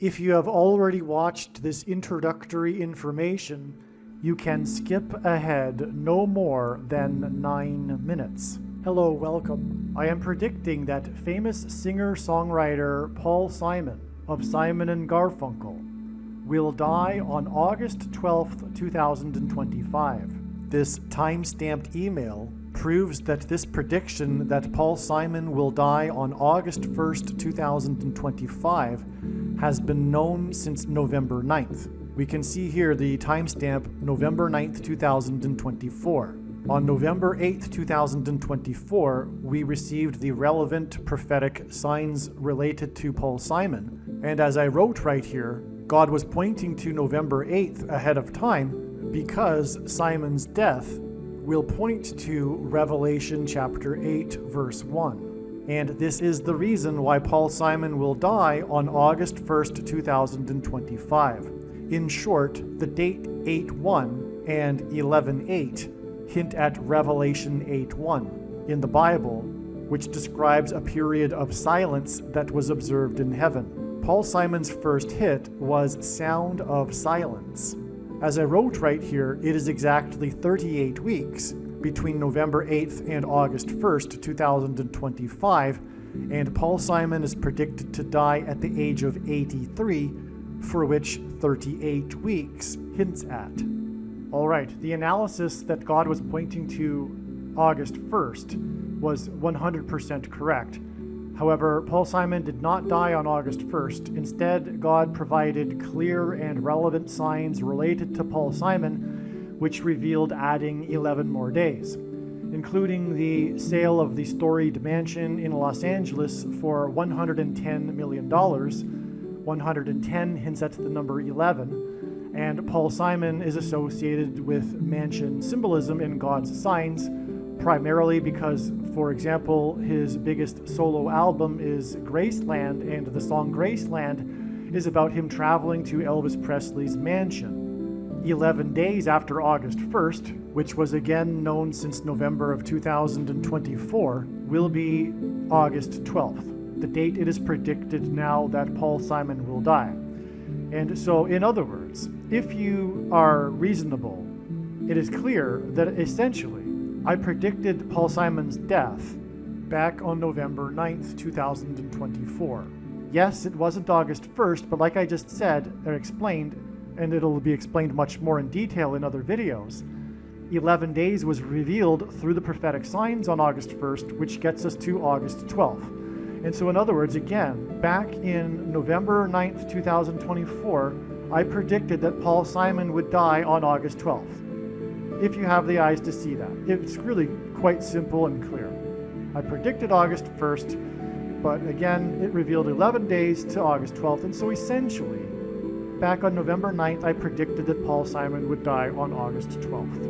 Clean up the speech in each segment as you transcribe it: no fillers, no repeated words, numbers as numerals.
If you have already watched this introductory information, you can skip ahead no more than 9 minutes. Hello, welcome. I am predicting that famous singer-songwriter Paul Simon of Simon & Garfunkel will die on August 12th, 2025. This time-stamped email proves that this prediction that Paul Simon will die on August 1st, 2025 has been known since November 9th. We can see here the timestamp November 9th, 2024. On November 8th, 2024, we received the relevant prophetic signs related to Paul Simon. And as I wrote right here, God was pointing to November 8th ahead of time because Simon's death will point to Revelation chapter 8, verse 1. And this is the reason why Paul Simon will die on August 1st, 2025. In short, the date 8:1 and 11:8 hint at Revelation 8:1 in the Bible, which describes a period of silence that was observed in heaven. Paul Simon's first hit was Sound of Silence. As I wrote right here, it is exactly 38 weeks between November 8th and August 1st, 2025, and Paul Simon is predicted to die at the age of 83, for which 38 weeks hints at. All right, the analysis that God was pointing to August 1st was 100% correct. However, Paul Simon did not die on August 1st. Instead, God provided clear and relevant signs related to Paul Simon, which revealed adding 11 more days, including the sale of the storied mansion in Los Angeles for $110 million. 110 hints at the number 11, and Paul Simon is associated with mansion symbolism in God's signs, primarily because, for example, his biggest solo album is Graceland, and the song Graceland is about him traveling to Elvis Presley's mansion. 11 days after August 1st, which was again known since November of 2024, will be August 12th, the date it is predicted now that Paul Simon will die. And so, in other words, if you are reasonable, it is clear that essentially I predicted Paul Simon's death back on November 9th, 2024. Yes, it wasn't August 1st, but like I just said and explained, and it'll be explained much more in detail in other videos, 11 days was revealed through the prophetic signs on August 1st, which gets us to August 12th. And so in other words, again, back in November 9th, 2024, I predicted that Paul Simon would die on August 12th. If you have the eyes to see that. It's really quite simple and clear. I predicted August 1st, but again, it revealed 11 days to August 12th, and so essentially, back on November 9th, I predicted that Paul Simon would die on August 12th.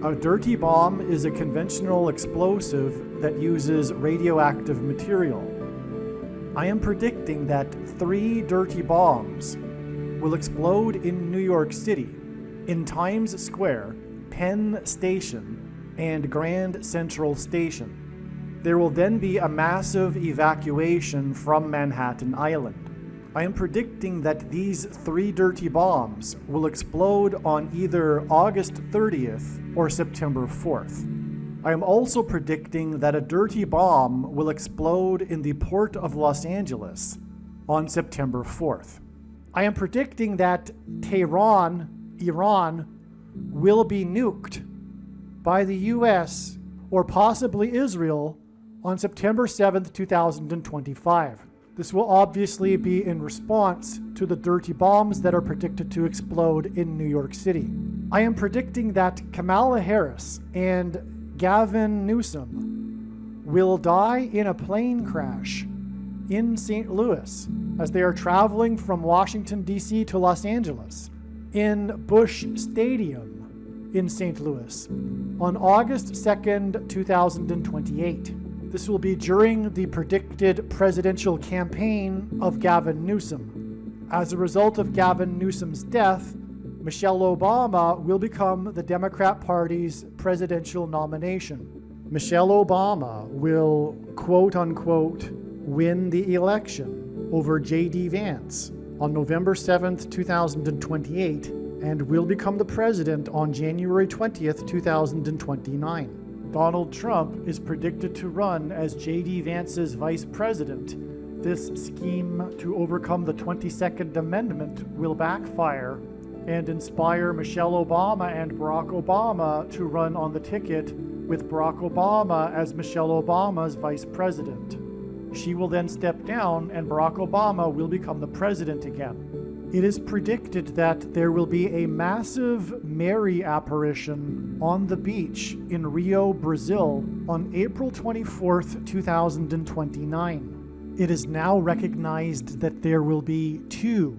A dirty bomb is a conventional explosive that uses radioactive material. I am predicting that 3 dirty bombs will explode in New York City, in Times Square, Penn Station, and Grand Central Station. There will then be a massive evacuation from Manhattan Island. I am predicting that these 3 dirty bombs will explode on either August 30th or September 4th. I am also predicting that a dirty bomb will explode in the port of Los Angeles on September 4th. I am predicting that Tehran, Iran, will be nuked by the US or possibly Israel on September 7th, 2025. This will obviously be in response to the dirty bombs that are predicted to explode in New York City. I am predicting that Kamala Harris and Gavin Newsom will die in a plane crash in St. Louis as they are traveling from Washington, D.C. to Los Angeles in Busch Stadium in St. Louis on August 2nd, 2028. This will be during the predicted presidential campaign of Gavin Newsom. As a result of Gavin Newsom's death, Michelle Obama will become the Democrat Party's presidential nomination. Michelle Obama will, quote unquote, win the election. over J.D. Vance on November 7th, 2028, and will become the president on January 20th, 2029. Donald Trump is predicted to run as J.D. Vance's vice president. This scheme to overcome the 22nd Amendment will backfire and inspire Michelle Obama and Barack Obama to run on the ticket, with Barack Obama as Michelle Obama's vice president. She will then step down and Barack Obama will become the president again. It is predicted that there will be a massive Mary apparition on the beach in Rio, Brazil on April 24th, 2029. It is now recognized that there will be 2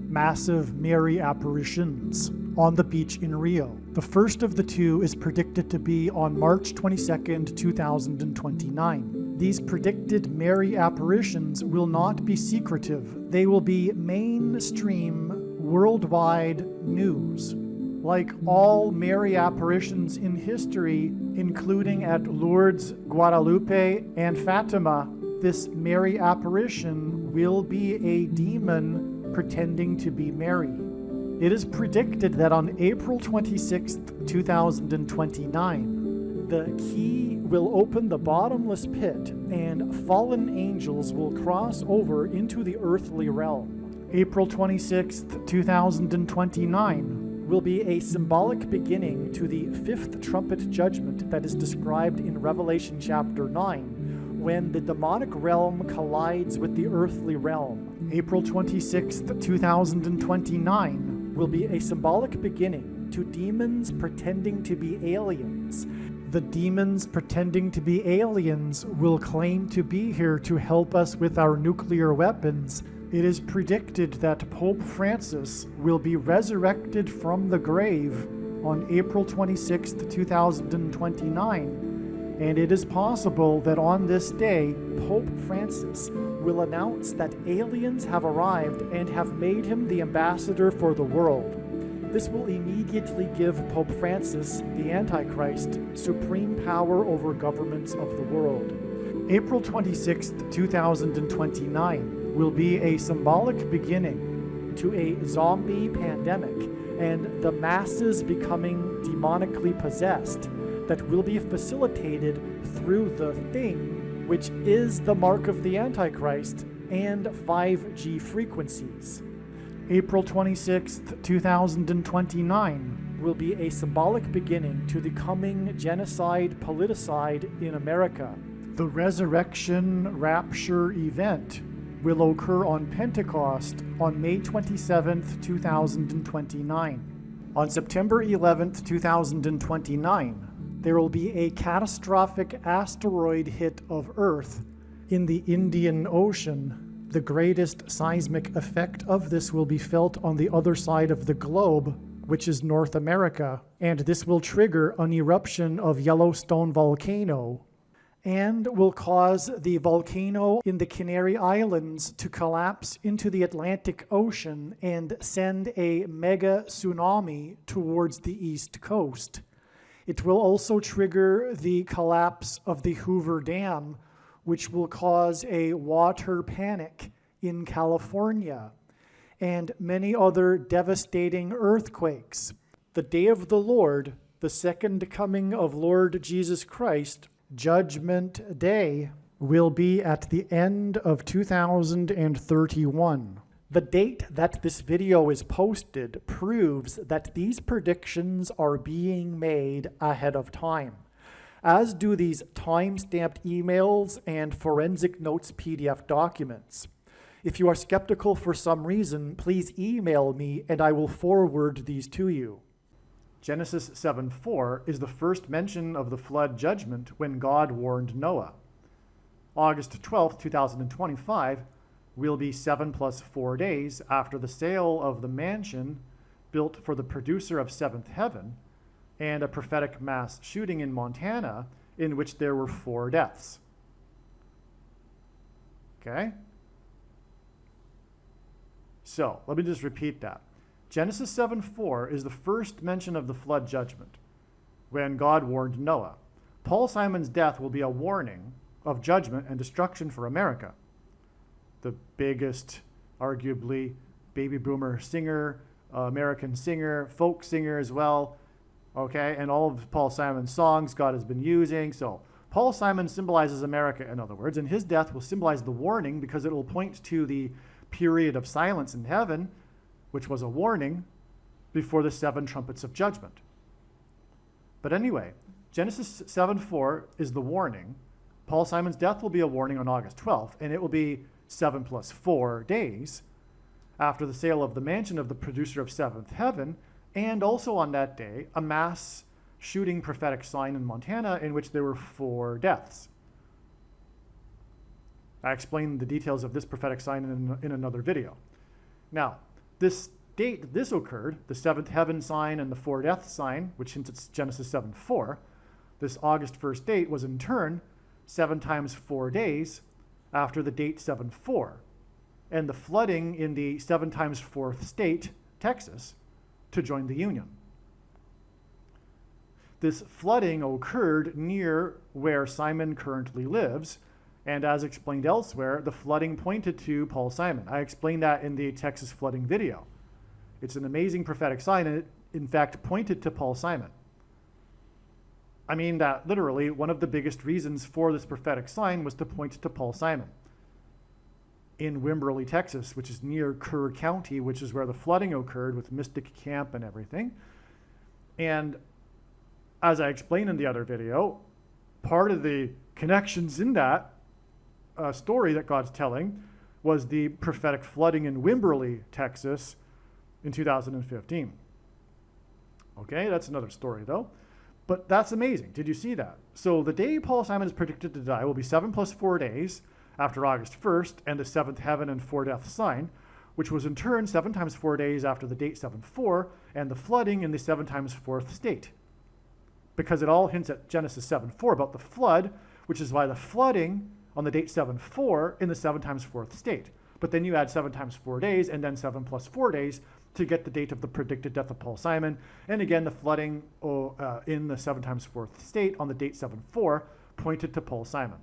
massive Mary apparitions on the beach in Rio. The first of the 2 is predicted to be on March 22nd, 2029. These predicted Mary apparitions will not be secretive. They will be mainstream, worldwide news. Like all Mary apparitions in history, including at Lourdes, Guadalupe, and Fatima, this Mary apparition will be a demon pretending to be Mary. It is predicted that on April 26th, 2029, the key will open the bottomless pit and fallen angels will cross over into the earthly realm. April 26th, 2029 will be a symbolic beginning to the 5th trumpet judgment that is described in Revelation chapter 9, when the demonic realm collides with the earthly realm. April 26th, 2029 will be a symbolic beginning to demons pretending to be aliens. The demons pretending to be aliens will claim to be here to help us with our nuclear weapons. It is predicted that Pope Francis will be resurrected from the grave on April 26th, 2029, and it is possible that on this day, Pope Francis will announce that aliens have arrived and have made him the ambassador for the world. This will immediately give Pope Francis, the Antichrist, supreme power over governments of the world. April 26th, 2029 will be a symbolic beginning to a zombie pandemic and the masses becoming demonically possessed that will be facilitated through the thing, which is the mark of the Antichrist, and 5G frequencies. April 26th, 2029 will be a symbolic beginning to the coming genocide politicide in America. The resurrection rapture event will occur on Pentecost on May 27th, 2029. On September 11th, 2029, there will be a catastrophic asteroid hit of Earth in the Indian Ocean. The greatest seismic effect of this will be felt on the other side of the globe, which is North America, and this will trigger an eruption of Yellowstone volcano and will cause the volcano in the Canary Islands to collapse into the Atlantic Ocean and send a mega tsunami towards the East Coast. It will also trigger the collapse of the Hoover Dam, which will cause a water panic in California, and many other devastating earthquakes. The day of the Lord, the second coming of Lord Jesus Christ, Judgment Day, will be at the end of 2031. The date that this video is posted proves that these predictions are being made ahead of time, as do these time-stamped emails and forensic notes PDF documents. If you are skeptical for some reason, please email me and I will forward these to you. Genesis 7:4 is the first mention of the flood judgment when God warned Noah. August 12, 2025 will be 7 + 4 days after the sale of the mansion built for the producer of Seventh Heaven and a prophetic mass shooting in Montana in which there were 4 deaths. Okay? So, let me just repeat that. Genesis 7:4 is the first mention of the flood judgment when God warned Noah. Paul Simon's death will be a warning of judgment and destruction for America. the biggest, arguably, baby boomer singer, American singer, folk singer as well. Okay, and all of Paul Simon's songs God has been using. So Paul Simon symbolizes America, in other words, and his death will symbolize the warning because it will point to the period of silence in heaven, which was a warning before the 7 trumpets of judgment. But anyway, Genesis 7:4 is the warning. Paul Simon's death will be a warning on August 12th, and it will be 7 plus 4 days after the sale of the mansion of the producer of Seventh Heaven, and also on that day, a mass shooting prophetic sign in Montana in which there were 4 deaths. I explained the details of this prophetic sign in another video. Now, this date this occurred, the 7th heaven sign and the 4 deaths sign, which hints at Genesis 7:4, this August 1st date was in turn 7 times 4 days after the date 7:4, and the flooding in the 7 times 4th state, Texas, to join the Union. This flooding occurred near where Simon currently lives, and as explained elsewhere, the flooding pointed to Paul Simon. I explained that in the Texas flooding video. It's an amazing prophetic sign, and it, in fact, pointed to Paul Simon. I mean that literally one of the biggest reasons for this prophetic sign was to point to Paul Simon in Wimberley, Texas, which is near Kerr County, which is where the flooding occurred with Mystic Camp and everything. And as I explained in the other video, part of the connections in that story that God's telling was the prophetic flooding in Wimberley, Texas in 2015. Okay, that's another story though. But that's amazing. Did you see that? So the day Paul Simon is predicted to die will be 7 plus 4 days after August 1st and the 7th heaven and 4 death sign, which was in turn 7 times 4 days after the date 7:4 and the flooding in the 7 times 4th state. Because it all hints at Genesis 7:4 about the flood, which is why the flooding on the date 7:4 in the 7 times 4th state. But then you add 7 times 4 days and then 7 plus 4 days to get the date of the predicted death of Paul Simon. And again, the flooding in the 7 times 4th state on the date 7:4 pointed to Paul Simon.